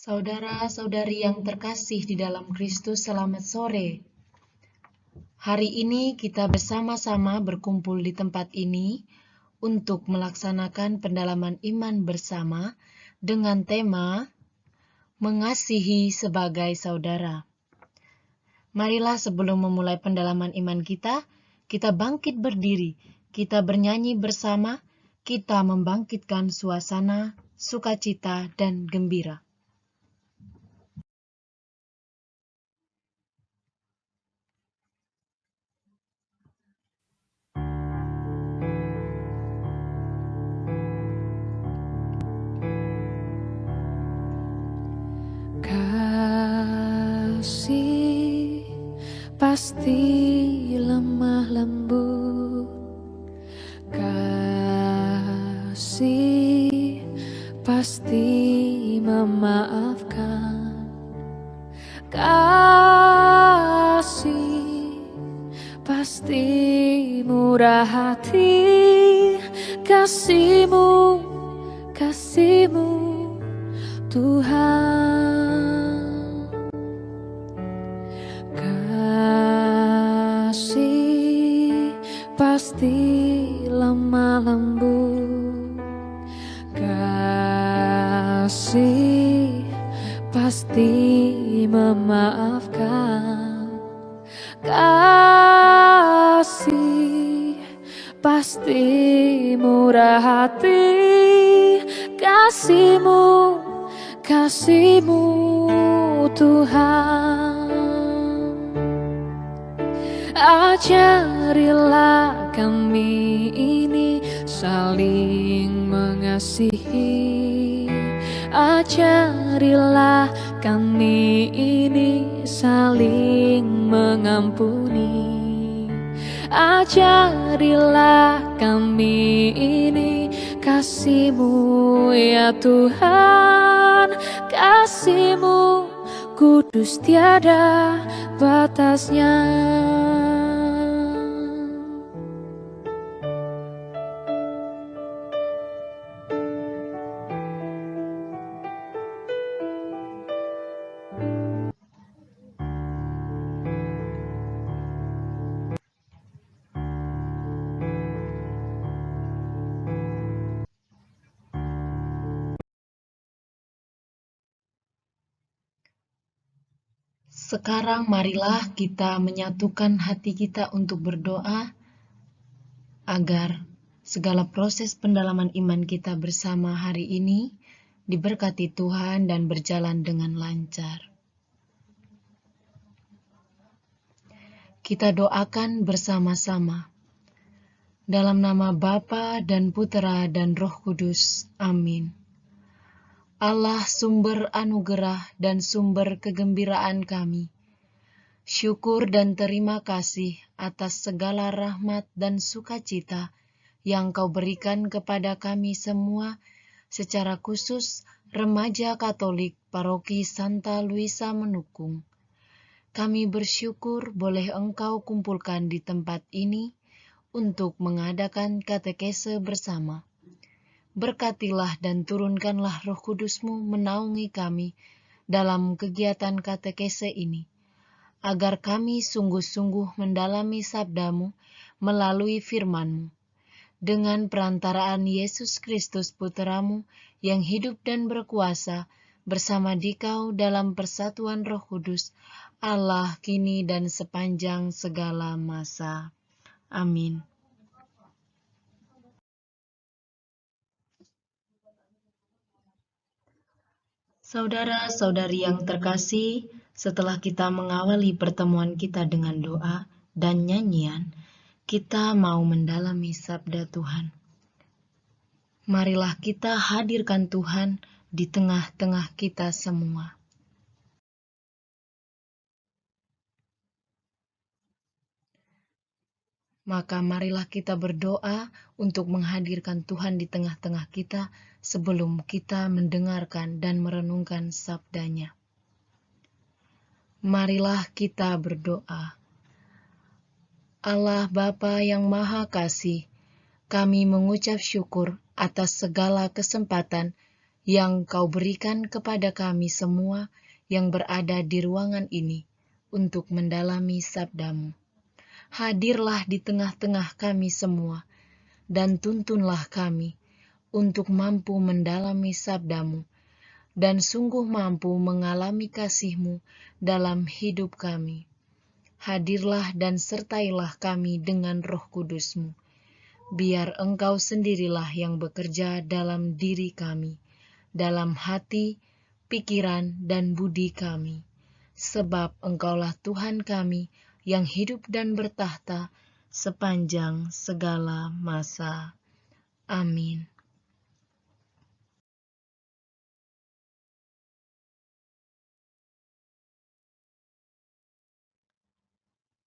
Saudara-saudari yang terkasih di dalam Kristus, selamat sore. Hari ini kita bersama-sama berkumpul di tempat ini untuk melaksanakan pendalaman iman bersama dengan tema Mengasihi sebagai Saudara. Marilah sebelum memulai pendalaman iman kita bangkit berdiri, kita bernyanyi bersama, kita membangkitkan suasana sukacita dan gembira. Kasih pasti lemah lembut, kasih pasti memaafkan, kasih pasti murah hati, kasih-Mu Tuhan. Kasih pasti lemah lembut, kasih pasti memaafkan, kasih pasti murah hati, kasih-Mu Tuhan. Ajarilah kami ini saling mengasihi, ajarilah kami ini saling mengampuni, ajarilah kami ini kasih-Mu ya Tuhan, kasih-Mu kudus tiada batasnya. Sekarang marilah kita menyatukan hati kita untuk berdoa agar segala proses pendalaman iman kita bersama hari ini diberkati Tuhan dan berjalan dengan lancar. Kita doakan bersama-sama. Dalam nama Bapa dan Putera dan Roh Kudus. Amin. Allah sumber anugerah dan sumber kegembiraan kami. Syukur dan terima kasih atas segala rahmat dan sukacita yang Kau berikan kepada kami semua, secara khusus remaja Katolik Paroki Santa Luisa Menukung. Kami bersyukur boleh Engkau kumpulkan di tempat ini untuk mengadakan katekese bersama. Berkatilah dan turunkanlah Roh Kudus-Mu menaungi kami dalam kegiatan katekese ini, agar kami sungguh-sungguh mendalami sabda-Mu melalui firman-Mu. Dengan perantaraan Yesus Kristus Putra-Mu yang hidup dan berkuasa bersama Dikau dalam persatuan Roh Kudus, Allah kini dan sepanjang segala masa. Amin. Saudara-saudari yang terkasih, setelah kita mengawali pertemuan kita dengan doa dan nyanyian, kita mau mendalami sabda Tuhan. Marilah kita hadirkan Tuhan di tengah-tengah kita semua. Maka marilah kita berdoa untuk menghadirkan Tuhan di tengah-tengah kita sebelum kita mendengarkan dan merenungkan sabdanya. Marilah kita berdoa. Allah Bapa yang Maha Kasih, kami mengucap syukur atas segala kesempatan yang Kau berikan kepada kami semua yang berada di ruangan ini untuk mendalami sabda-Mu. Hadirlah di tengah-tengah kami semua, dan tuntunlah kami untuk mampu mendalami sabda-Mu, dan sungguh mampu mengalami kasih-Mu dalam hidup kami. Hadirlah dan sertailah kami dengan Roh Kudus-Mu. Biar Engkau sendirilah yang bekerja dalam diri kami, dalam hati, pikiran, dan budi kami. Sebab Engkaulah Tuhan kami yang hidup dan bertahta sepanjang segala masa. Amin.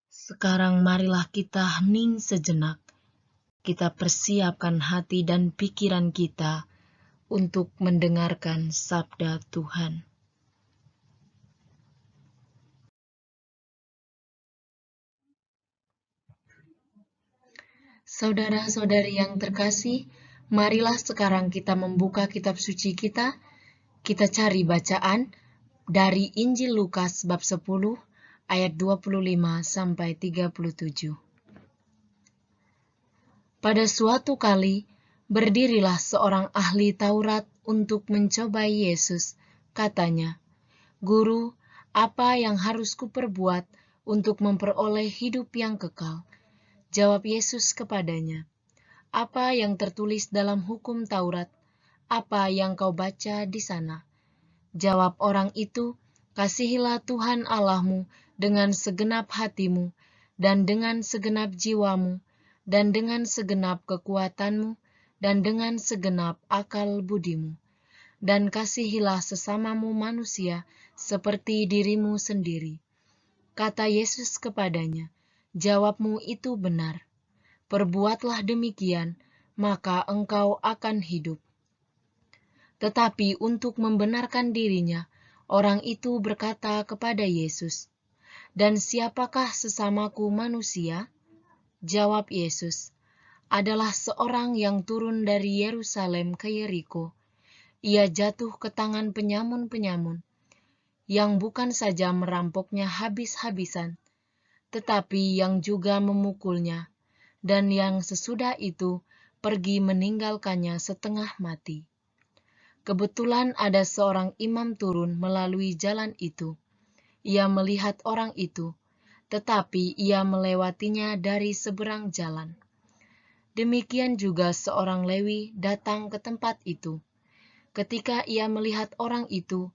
Sekarang marilah kita hening sejenak. Kita persiapkan hati dan pikiran kita untuk mendengarkan sabda Tuhan. Saudara-saudari yang terkasih, marilah sekarang kita membuka kitab suci kita. Kita cari bacaan dari Injil Lukas bab 10 ayat 25 sampai 37. Pada suatu kali, berdirilah seorang ahli Taurat untuk mencobai Yesus. Katanya, "Guru, apa yang harus kuperbuat untuk memperoleh hidup yang kekal?" Jawab Yesus kepadanya, "Apa yang tertulis dalam hukum Taurat? Apa yang kau baca di sana?" Jawab orang itu, "Kasihilah Tuhan Allahmu dengan segenap hatimu, dan dengan segenap jiwamu, dan dengan segenap kekuatanmu, dan dengan segenap akal budimu. Dan kasihilah sesamamu manusia seperti dirimu sendiri." Kata Yesus kepadanya, "Jawabmu itu benar. Perbuatlah demikian, maka engkau akan hidup." Tetapi untuk membenarkan dirinya, orang itu berkata kepada Yesus, "Dan siapakah sesamaku manusia?" Jawab Yesus, "Adalah seorang yang turun dari Yerusalem ke Yeriko. Ia jatuh ke tangan penyamun-penyamun, yang bukan saja merampoknya habis-habisan, tetapi yang juga memukulnya, dan yang sesudah itu pergi meninggalkannya setengah mati. Kebetulan ada seorang imam turun melalui jalan itu. Ia melihat orang itu, tetapi ia melewatinya dari seberang jalan. Demikian juga seorang Lewi datang ke tempat itu. Ketika ia melihat orang itu,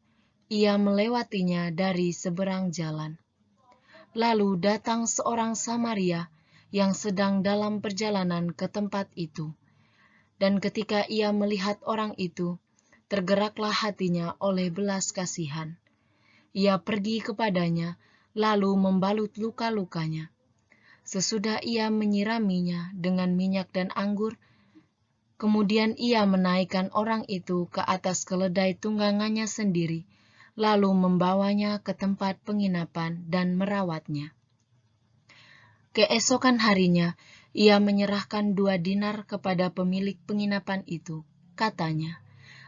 ia melewatinya dari seberang jalan. Lalu datang seorang Samaria yang sedang dalam perjalanan ke tempat itu. Dan ketika ia melihat orang itu, tergeraklah hatinya oleh belas kasihan. Ia pergi kepadanya, lalu membalut luka-lukanya. Sesudah ia menyiraminya dengan minyak dan anggur, kemudian ia menaikkan orang itu ke atas keledai tunggangannya sendiri, lalu membawanya ke tempat penginapan dan merawatnya. Keesokan harinya, ia menyerahkan 2 dinar kepada pemilik penginapan itu. Katanya,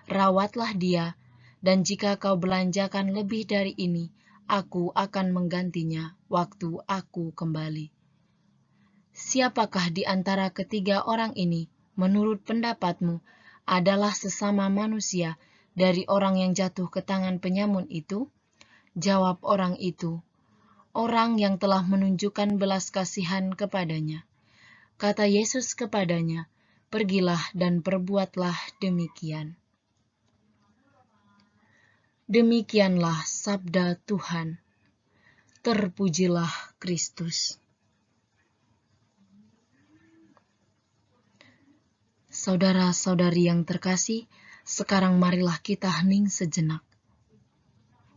"Rawatlah dia, dan jika kau belanjakan lebih dari ini, aku akan menggantinya waktu aku kembali." Siapakah di antara ketiga orang ini, menurut pendapatmu, adalah sesama manusia dari orang yang jatuh ke tangan penyamun itu? Jawab orang itu, "Orang yang telah menunjukkan belas kasihan kepadanya." Kata Yesus kepadanya, "Pergilah dan perbuatlah demikian." Demikianlah sabda Tuhan. Terpujilah Kristus. Saudara-saudari yang terkasih, sekarang marilah kita hening sejenak.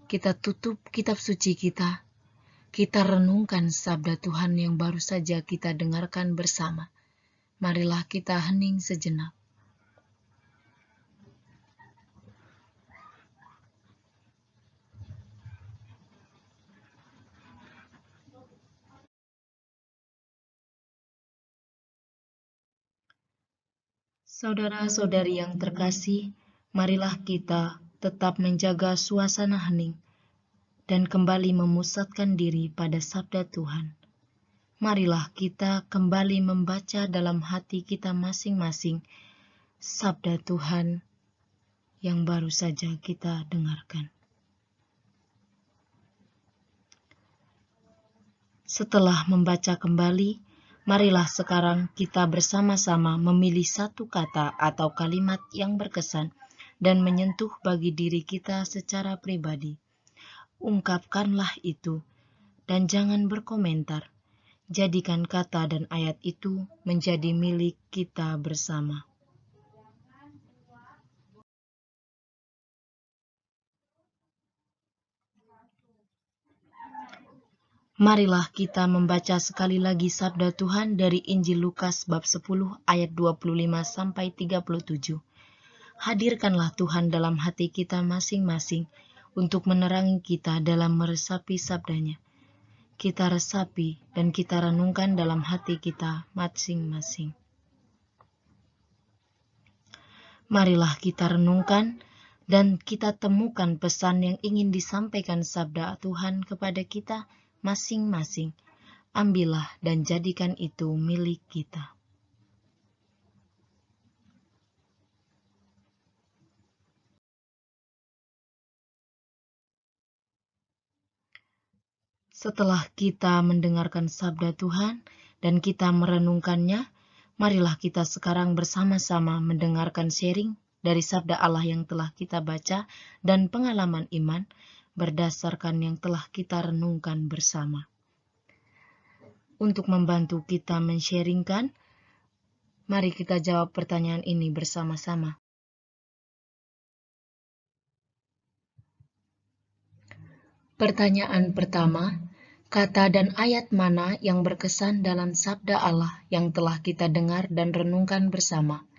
Kita tutup kitab suci kita. Kita renungkan sabda Tuhan yang baru saja kita dengarkan bersama. Marilah kita hening sejenak. Saudara-saudari yang terkasih, Marilah kita tetap menjaga suasana hening dan kembali memusatkan diri pada sabda Tuhan. Marilah kita kembali membaca dalam hati kita masing-masing sabda Tuhan yang baru saja kita dengarkan. Setelah membaca kembali, marilah sekarang kita bersama-sama memilih satu kata atau kalimat yang berkesan dan menyentuh bagi diri kita secara pribadi. Ungkapkanlah itu dan jangan berkomentar. Jadikan kata dan ayat itu menjadi milik kita bersama. Marilah kita membaca sekali lagi sabda Tuhan dari Injil Lukas bab 10 ayat 25-37. Hadirkanlah Tuhan dalam hati kita masing-masing untuk menerangi kita dalam meresapi sabdanya. Kita resapi dan kita renungkan dalam hati kita masing-masing. Marilah kita renungkan dan kita temukan pesan yang ingin disampaikan sabda Tuhan kepada kita masing-masing. Ambillah dan jadikan itu milik kita. Setelah kita mendengarkan sabda Tuhan dan kita merenungkannya, marilah kita sekarang bersama-sama mendengarkan sharing dari sabda Allah yang telah kita baca dan pengalaman iman berdasarkan yang telah kita renungkan bersama. Untuk membantu kita men-sharingkan, mari kita jawab pertanyaan ini bersama-sama. Pertanyaan pertama, kata dan ayat mana yang berkesan dalam sabda Allah yang telah kita dengar dan renungkan bersama?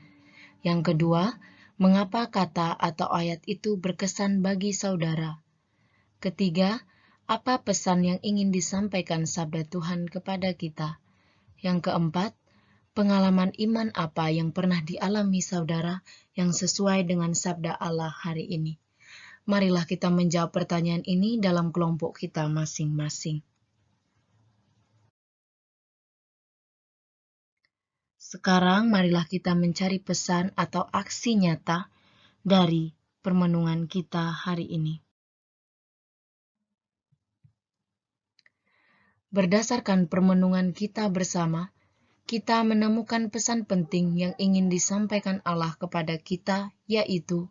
Yang kedua, mengapa kata atau ayat itu berkesan bagi saudara? Ketiga, apa pesan yang ingin disampaikan sabda Tuhan kepada kita? Yang keempat, pengalaman iman apa yang pernah dialami saudara yang sesuai dengan sabda Allah hari ini? Marilah kita menjawab pertanyaan ini dalam kelompok kita masing-masing. Sekarang marilah kita mencari pesan atau aksi nyata dari permenungan kita hari ini. Berdasarkan permenungan kita bersama, kita menemukan pesan penting yang ingin disampaikan Allah kepada kita, yaitu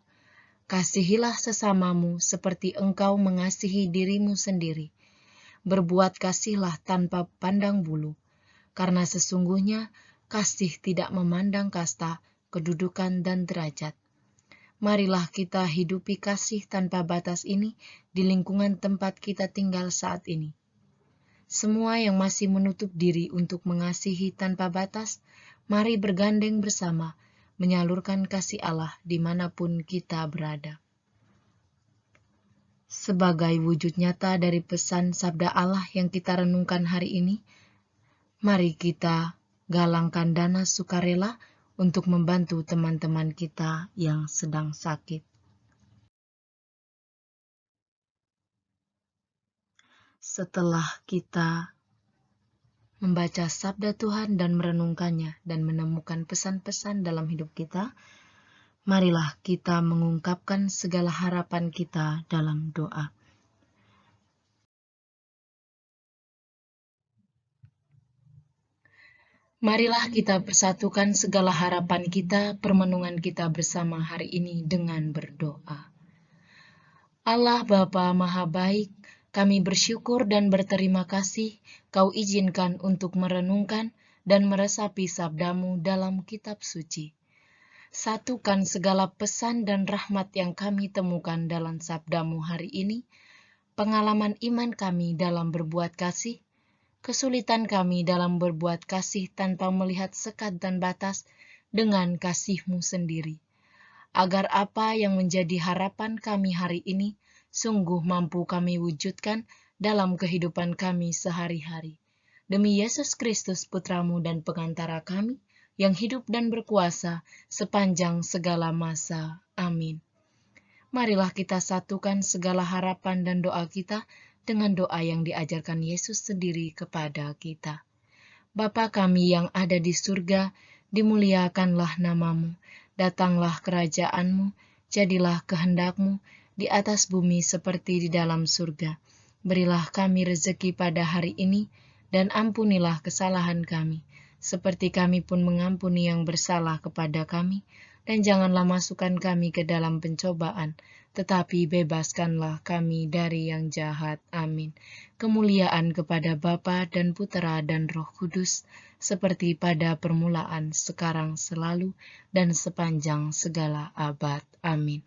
kasihilah sesamamu seperti engkau mengasihi dirimu sendiri. Berbuat kasihlah tanpa pandang bulu, karena sesungguhnya kasih tidak memandang kasta, kedudukan, dan derajat. Marilah kita hidupi kasih tanpa batas ini di lingkungan tempat kita tinggal saat ini. Semua yang masih menutup diri untuk mengasihi tanpa batas, mari bergandeng bersama menyalurkan kasih Allah dimanapun kita berada. Sebagai wujud nyata dari pesan sabda Allah yang kita renungkan hari ini, mari kita galangkan dana sukarela untuk membantu teman-teman kita yang sedang sakit. Setelah kita membaca sabda Tuhan dan merenungkannya dan menemukan pesan-pesan dalam hidup kita, marilah kita mengungkapkan segala harapan kita dalam doa. Marilah kita persatukan segala harapan kita, permenungan kita bersama hari ini dengan berdoa. Allah Bapa Maha Baik, kami bersyukur dan berterima kasih Kau izinkan untuk merenungkan dan meresapi sabdamu dalam kitab suci. Satukan segala pesan dan rahmat yang kami temukan dalam sabdamu hari ini, pengalaman iman kami dalam berbuat kasih, kesulitan kami dalam berbuat kasih tanpa melihat sekat dan batas dengan kasih-Mu sendiri, agar apa yang menjadi harapan kami hari ini sungguh mampu kami wujudkan dalam kehidupan kami sehari-hari. Demi Yesus Kristus Putra-Mu dan pengantara kami, yang hidup dan berkuasa sepanjang segala masa. Amin. Marilah kita satukan segala harapan dan doa kita dengan doa yang diajarkan Yesus sendiri kepada kita. Bapa kami yang ada di surga, dimuliakanlah namamu, datanglah kerajaanmu, jadilah kehendakmu di atas bumi seperti di dalam surga. Berilah kami rezeki pada hari ini, dan ampunilah kesalahan kami, seperti kami pun mengampuni yang bersalah kepada kami, dan janganlah masukkan kami ke dalam pencobaan, tetapi bebaskanlah kami dari yang jahat. Amin. Kemuliaan kepada Bapa dan Putera dan Roh Kudus, seperti pada permulaan, sekarang, selalu, dan sepanjang segala abad. Amin.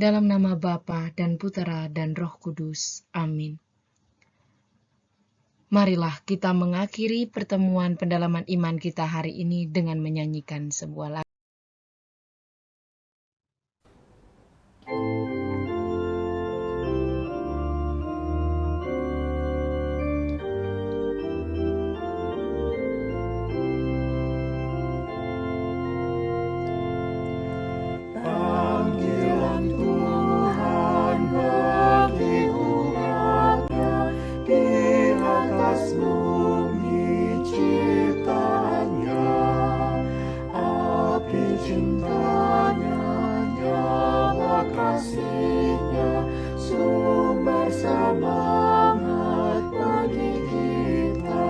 Dalam nama Bapa dan Putera dan Roh Kudus. Amin. Marilah kita mengakhiri pertemuan pendalaman iman kita hari ini dengan menyanyikan sebuah lagu. Panggilan Tuhan bagi umatnya di atas bumi ciptaannya, api cintanya, nyala kasihnya, sumber semangat bagi kita.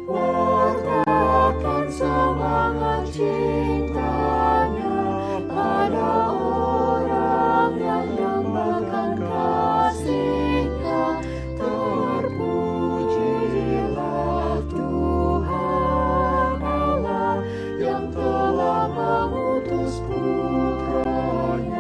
Wartakan semangat cintanya pada orang yang dambakan kasihnya. Terpujilah Tuhan Allah yang telah mengutus putranya.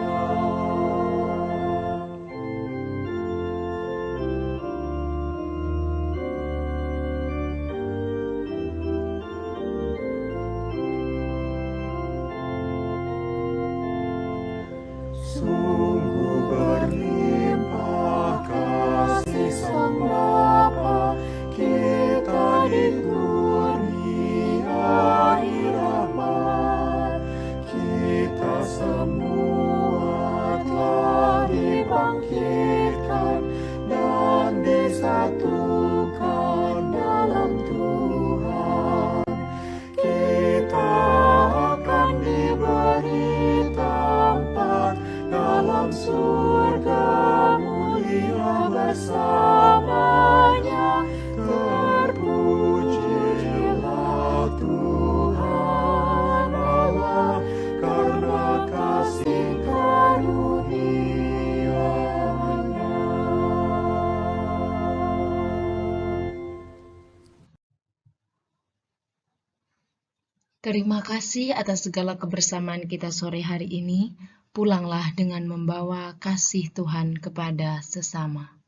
Sungguh berlimpah kasih Sang Bapa, kita dikurniai rahmat. Kita semua telah dibangkitkan dan disatukan dalam Tuhan. Kita akan diberi tempat dalam surga mulia bersamanya. Terpujilah Tuhan Allah karena kasih karunia-Nya. Terima kasih atas segala kebersamaan kita sore hari ini. Pulanglah dengan membawa kasih Tuhan kepada sesama.